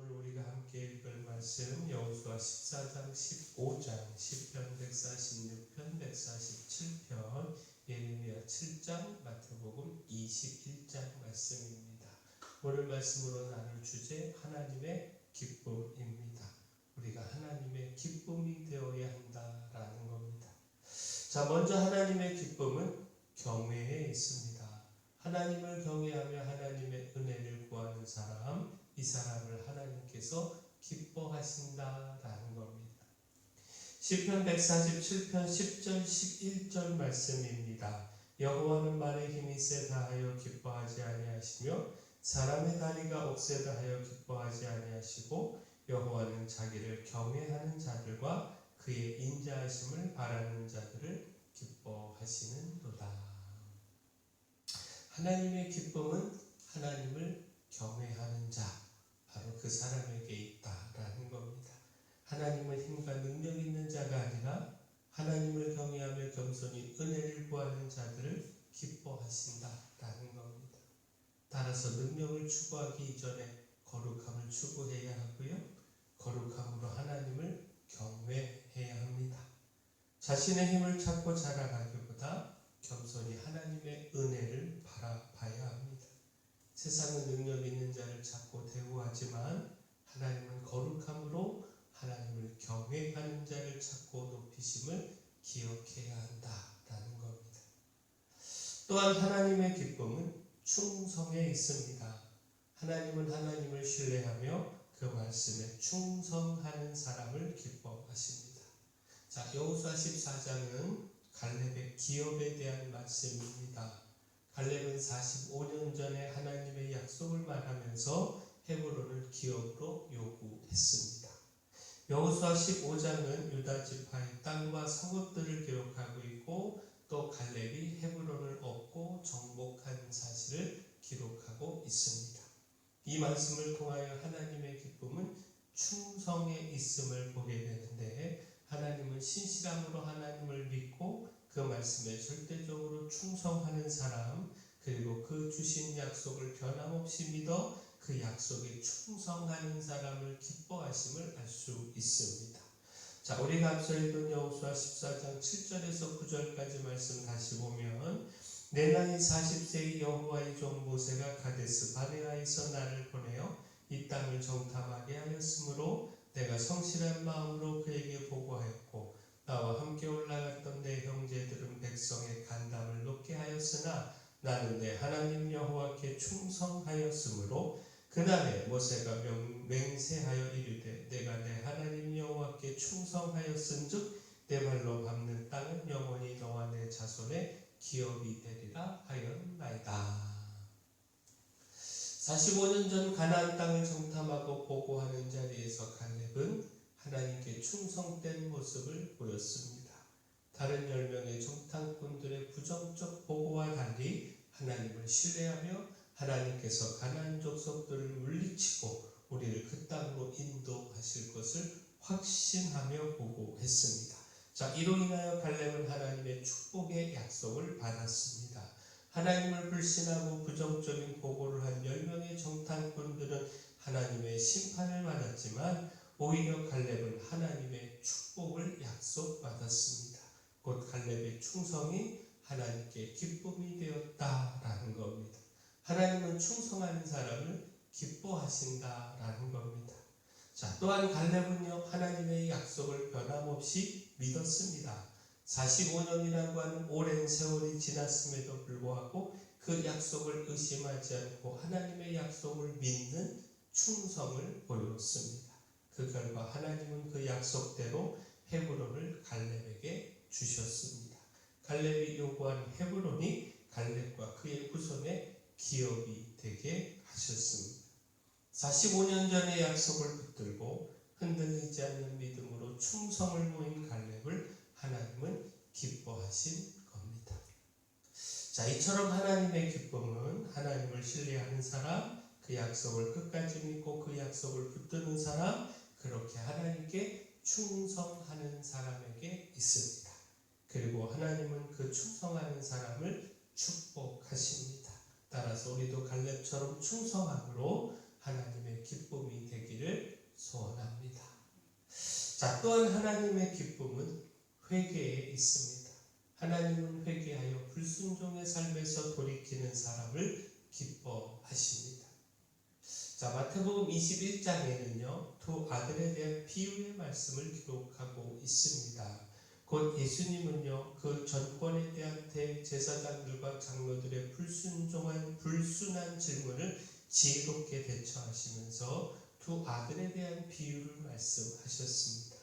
오늘 우리가 함께 읽을 말씀 여호수아 14장, 15장, 시편 146편, 147편, 예레미야 7장, 마태복음 21장 말씀입니다. 오늘 말씀으로 나눌 주제 하나님의 기쁨입니다. 우리가 하나님의 기쁨이 되어야 한다라는 겁니다. 자, 먼저 하나님의 기쁨은 경외에 있습니다. 하나님을 경외하며 하나님의 은혜를 구하는 사람, 이 사람을 하나님께서 기뻐하신다라는 겁니다. 시편 147편 10절 11절 말씀입니다. 여호와는 말에 힘이 세다 하여 기뻐하지 아니하시며 사람의 다리가 억세다 하여 기뻐하지 아니하시고 여호와는 자기를 경외하는 자들과 그의 인자하심을 바라는 자들을 기뻐하시는도다. 하나님의 기쁨은 하나님을 경외하는 자, 바로 그 사람에게 있다라는 겁니다. 하나님을 힘과 능력 있는 자가 아니라 하나님을 경외하며 겸손히 은혜를 구하는 자들을 기뻐하신다라는 겁니다. 따라서 능력을 추구하기 이전에 거룩함을 추구해야 하고요. 거룩함으로 하나님을 경외해야 합니다. 자신의 힘을 찾고 자라가기보다 겸손히 하나님의 은혜를 바라봐야 합니다. 세상은 능력 있는 자를 찾고 대우하지만 하나님은 거룩함으로 하나님을 경외하는 자를 찾고 높이심을 기억해야 한다라는 겁니다. 또한 하나님의 기쁨은 충성에 있습니다. 하나님은 하나님을 신뢰하며 그 말씀에 충성하는 사람을 기뻐하십니다. 자, 여호수아 14장은 갈렙의 기업에 대한 말씀입니다. 갈렙은 45년 전에 하나님의 약속을 말하면서 헤브론을 기업으로 요구했습니다. 여호수아 15장은 유다 지파의 땅과 성읍들을 기록하고 있고 또 갈렙이 헤브론을 얻고 정복한 사실을 기록하고 있습니다. 이 말씀을 통하여 하나님의 기쁨은 충성에 있음을 보게 되는데 하나님은 신실함으로 하나님을 믿고 그 말씀에 절대적으로 충성하는 사람, 그리고 그 주신 약속을 변함없이 믿어 그 약속에 충성하는 사람을 기뻐하심을 알 수 있습니다. 자, 우리가 앞서 읽은 여호수아 14장 7절에서 9절까지 말씀 다시 보면 내 나이 40세의 여호와의 종 모세가 가데스 바네아에서 나를 보내어 이 땅을 정탐하게 하였으므로 내가 성실한 마음으로 그에게 보고하였고 나와 함께 올라갔던 내 형제들은 백성의 간담을 높게 하였으나 나는 내 하나님 여호와께 충성하였으므로 그날에 모세가 맹세하여 이르되 내가 내 하나님 여호와께 충성하였은즉 내 발로 밟는 땅은 영원히 너와 내 자손의 기업이 되리라 하였나이다. 45년 전 가나안 땅을 정탐하고 보고하는 자리에서 갈렙은 하나님께 충성된 모습을 보였습니다. 다른 10명의 정탐꾼들의 부정적 보고와 달리 하나님을 신뢰하며 하나님께서 가나안 족속들을 물리치고 우리를 그 땅으로 인도하실 것을 확신하며 보고했습니다. 자, 이로 인하여 갈렙은 하나님의 축복의 약속을 받았습니다. 하나님을 불신하고 부정적인 보고를 한 10명의 정탐꾼들은 하나님의 심판을 받았지만 오히려 갈렙은 하나님의 축복을 약속받았습니다. 곧 갈렙의 충성이 하나님께 기쁨이 되었다라는 겁니다. 하나님은 충성하는 사람을 기뻐하신다라는 겁니다. 자, 또한 갈렙은요, 하나님의 약속을 변함없이 믿었습니다. 45년이라고 하는 오랜 세월이 지났음에도 불구하고 그 약속을 의심하지 않고 하나님의 약속을 믿는 충성을 보였습니다. 그 결과 하나님은 그 약속대로 헤브론을 갈렙에게 주셨습니다. 갈렙이 요구한 헤브론이 갈렙과 그의 후손의 기업이 되게 하셨습니다. 45년 전의 약속을 붙들고 흔들리지 않는 믿음으로 충성을 모인 갈렙을 하나님은 기뻐하신 겁니다. 자, 이처럼 하나님의 기쁨은 하나님을 신뢰하는 사람, 그 약속을 끝까지 믿고 그 약속을 붙드는 사람, 그렇게 하나님께 충성하는 사람에게 있습니다. 그리고 하나님은 그 충성하는 사람을 축복하십니다. 따라서 우리도 갈렙처럼 충성함으로 하나님의 기쁨이 되기를 소원합니다. 자, 또한 하나님의 기쁨은 회개에 있습니다. 하나님은 회개하여 불순종의 삶에서 돌이키는 사람을 기뻐하십니다. 자, 마태복음 21장에는요, 두 아들에 대한 비유의 말씀을 기록하고 있습니다. 곧 예수님은요, 그 전권에 대한 대제사장들과 장로들의 불순한 질문을 지혜롭게 대처하시면서 두 아들에 대한 비유를 말씀하셨습니다.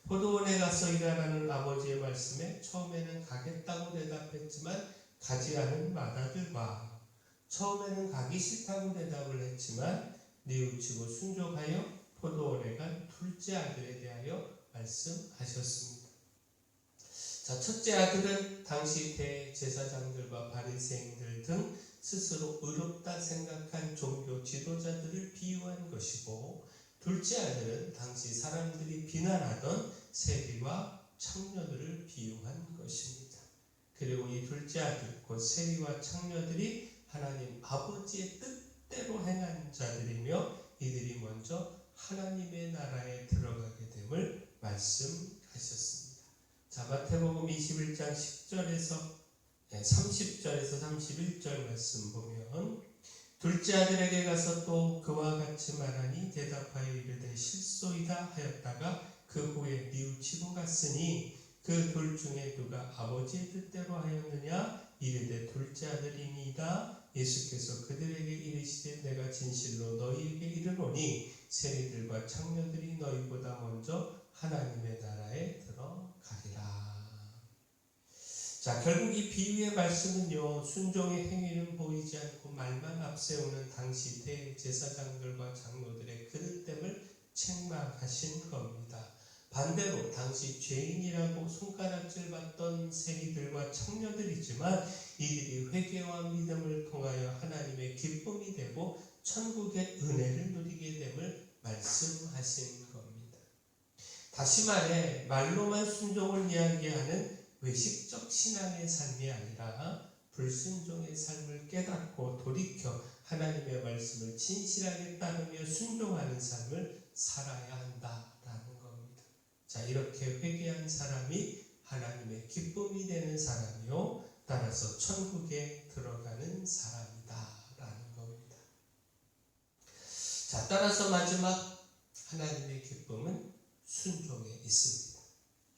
포도원에 가서 일하라는 아버지의 말씀에 처음에는 가겠다고 대답했지만 가지 않은 맏아들과 처음에는 가기 싫다고 대답을 했지만 뉘우치고 순종하여 포도원에 간 둘째 아들에 대하여 말씀하셨습니다. 자, 첫째 아들은 당시 대제사장들과 바리새인들 등 스스로 의롭다 생각한 종교 지도자들을 비유한 것이고, 둘째 아들은 당시 사람들이 비난하던 세리와 창녀들을 비유한 것입니다. 그리고 이 둘째 아들, 곧 세리와 창녀들이 하나님 아버지의 뜻대로 행한 자들이며 이들이 먼저 하나님의 나라에 들어가게 됨을 말씀하셨습니다. 자, 마태복음 21장 30절에서 31절 말씀 보면, 둘째 아들에게 가서 또 그와 같이 말하니 대답하여 이르되 실소이다 하였다가 그 후에 뉘우치고 갔으니 그 둘 중에 누가 아버지의 뜻대로 하였느냐? 이르되 둘째 아들이니이다. 예수께서 그들에게 이르시되 내가 진실로 너희에게 이르노니 세리들과 창녀들이 너희보다 먼저 하나님의 나라에 들어가리라. 자, 결국 이 비유의 말씀은요, 순종의 행위는 보이지 않고 말만 앞세우는 당시 대제사장들과 장로들의 그릇됨을 책망하신 겁니다. 반대로 당시 죄인이라고 손가락질 받던 세리들과 창녀들이지만 이들이 회개와 믿음을 통하여 하나님의 기쁨이 되고 천국의 은혜를 누리게 됨을 말씀하신 겁니다. 다시 말해 말로만 순종을 이야기하는 외식적 신앙의 삶이 아니라 불순종의 삶을 깨닫고 돌이켜 하나님의 말씀을 진실하게 따르며 순종하는 삶을 살아야 한다라는 겁니다. 자, 이렇게 회개한 사람이 하나님의 기쁨이 되는 사람이요, 따라서 천국에 들어가는 사람이다라는 겁니다. 자, 따라서 마지막 하나님의 기쁨은 순종에 있습니다.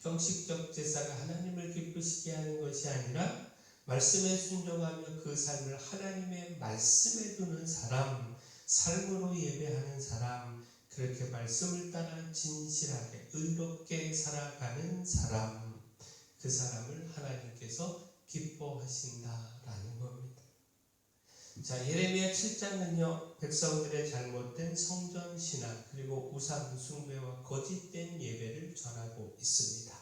형식적 제사가 하나님을 기쁘시게 하는 것이 아니라 말씀에 순종하며 그 삶을 하나님의 말씀에 두는 사람, 삶으로 예배하는 사람, 그렇게 말씀을 따라 진실하게 의롭게 살아가는 사람, 그 사람을 하나님께서 기뻐하신다라는 겁니다. 자, 예레미야 7장은요, 백성들의 잘못된 성전 신앙 그리고 우상 숭배와 거짓된 예배를 전하고 있습니다.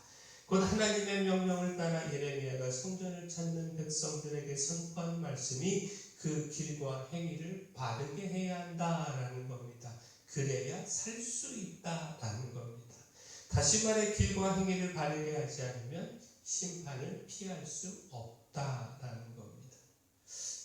곧 하나님의 명령을 따라 예레미야가 성전을 찾는 백성들에게 선포한 말씀이 그 길과 행위를 바르게 해야 한다라는 겁니다. 그래야 살 수 있다라는 겁니다. 다시 말해 길과 행위를 바르게 하지 않으면 심판을 피할 수 없다라는 겁니다.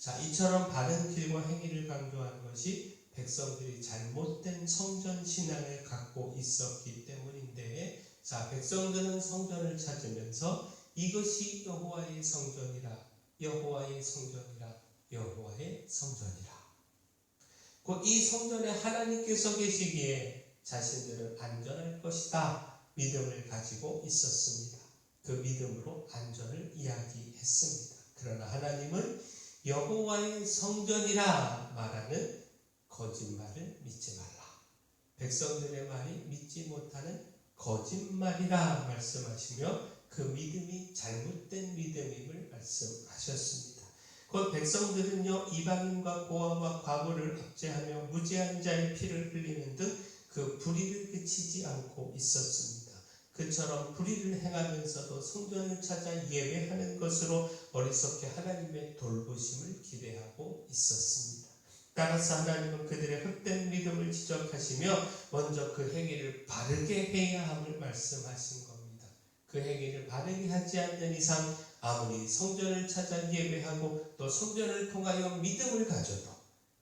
자, 이처럼 바른 길과 행위를 강조한 것이 백성들이 잘못된 성전 신앙을 갖고 있었기 때문인데, 자, 백성들은 성전을 찾으면서 이것이 여호와의 성전이라, 여호와의 성전이라, 여호와의 성전이라. 곧 이 성전에 하나님께서 계시기에 자신들은 안전할 것이다 믿음을 가지고 있었습니다. 그 믿음으로 안전을 이야기했습니다. 그러나 하나님은 여호와의 성전이라 말하는 거짓말을 믿지 말라. 백성들의 말이 믿지 못하는 거짓말이라 말씀하시며 그 믿음이 잘못된 믿음임을 말씀하셨습니다. 곧 백성들은요, 이방인과 고아와 과부를 압제하며 무죄한 자의 피를 흘리는 등 그 불의를 그치지 않고 있었습니다. 그처럼 불의를 행하면서도 성전을 찾아 예배하는 것으로 어리석게 하나님의 돌보심을 기대하고 있었습니다. 따라서 하나님은 그들의 헛된 믿음을 지적하시며 먼저 그 행위를 바르게 해야 함을 말씀하신 겁니다. 그 행위를 바르게 하지 않는 이상 아무리 성전을 찾아 예배하고 또 성전을 통하여 믿음을 가져도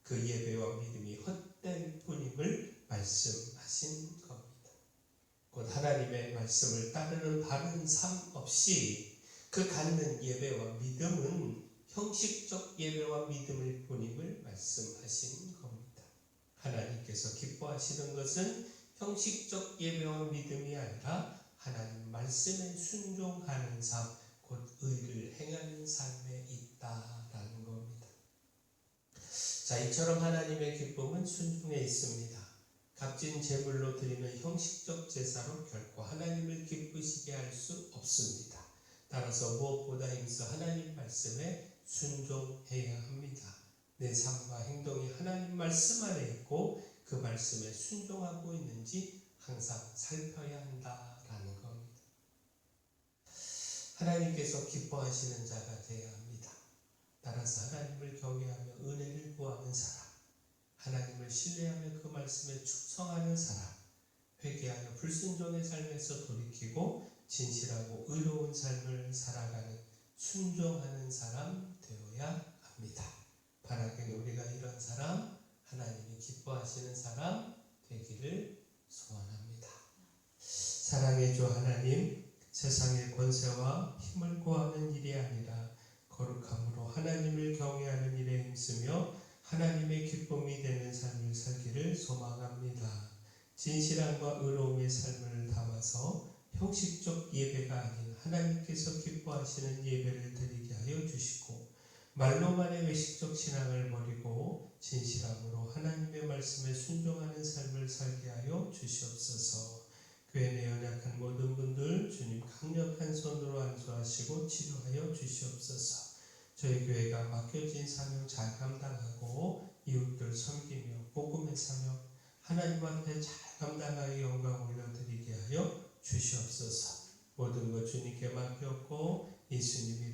그 예배와 믿음이 헛될 뿐임을 말씀하신 겁니다. 곧 하나님의 말씀을 따르는 바른 삶 없이 그 갖는 예배와 믿음은 형식적 예배와 믿음일 뿐임을 말씀하신 겁니다. 하나님께서 기뻐하시는 것은 형식적 예배와 믿음이 아니라 하나님 말씀에 순종하는 삶, 곧 의를 행하는 삶에 있다라는 겁니다. 자, 이처럼 하나님의 기쁨은 순종에 있습니다. 값진 제물로 드리는 형식적 제사로 결코 하나님을 기쁘시게 할 수 없습니다. 따라서 무엇보다 힘써 하나님 말씀에 순종해야 합니다. 내 삶과 행동이 하나님 말씀 안에 있고 그 말씀에 순종하고 있는지 항상 살펴야 한다라는 겁니다. 하나님께서 기뻐하시는 자가 되어야 합니다. 따라서 하나님을 경외하며 은혜를 구하는 사람, 하나님을 신뢰하며 그 말씀에 충성하는 사람, 회개하며 불순종의 삶에서 돌이키고 진실하고 의로운 삶을 살아가는 순종하는 사람 되어야 합니다. 바라기는 우리가 이런 사람, 하나님이 기뻐하시는 사람 되기를 소원합니다. 사랑의 주 하나님, 세상의 권세와 힘을 구하는 일이 아니라 거룩함으로 하나님을 경외하는 일에 힘쓰며 하나님의 기쁨이 되는 삶을 살기를 소망합니다. 진실함과 의로움의 삶을 담아서 형식적 예배가 아닌 하나님께서 기뻐하시는 예배를 드리게 하여 주시고, 말로만의 외식적 신앙을 버리고 진실함으로 하나님의 말씀에 순종하는 삶을 살게 하여 주시옵소서. 교회 내 연약한 모든 분들 주님 강력한 손으로 안수하시고 치료하여 주시옵소서. 저희 교회가 맡겨진 사명 잘 감당하고 이웃들 섬기며 복음의 사명 하나님 앞에 잘 감당하여 영광 올려드리게 하여 주시옵소서. 모든 것 주님께 맡겼고 예수님이